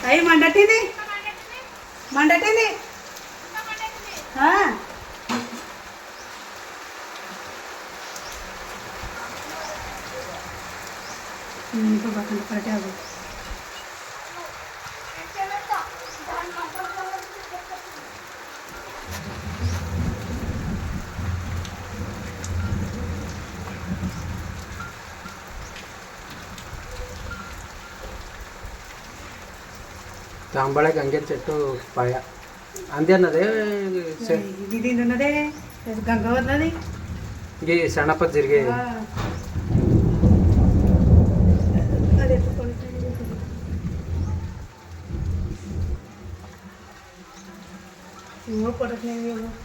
అయ్యి మండట్టింది మండట్టింది ఇప్పుడు పక్కన పట్టే అవి ತಾಂಬಳೆ ಗಂಗೆ ಚೆಟ್ಟು ಪಾಯ ಅಂದೆ ಅನ್ನೋದೇ ఇది ఉన్నదే గంగ ఉన్నది ಈ ಸಣ್ಣಪ್ಪ ಜಿರ್ಗೆ वो पटक नहीं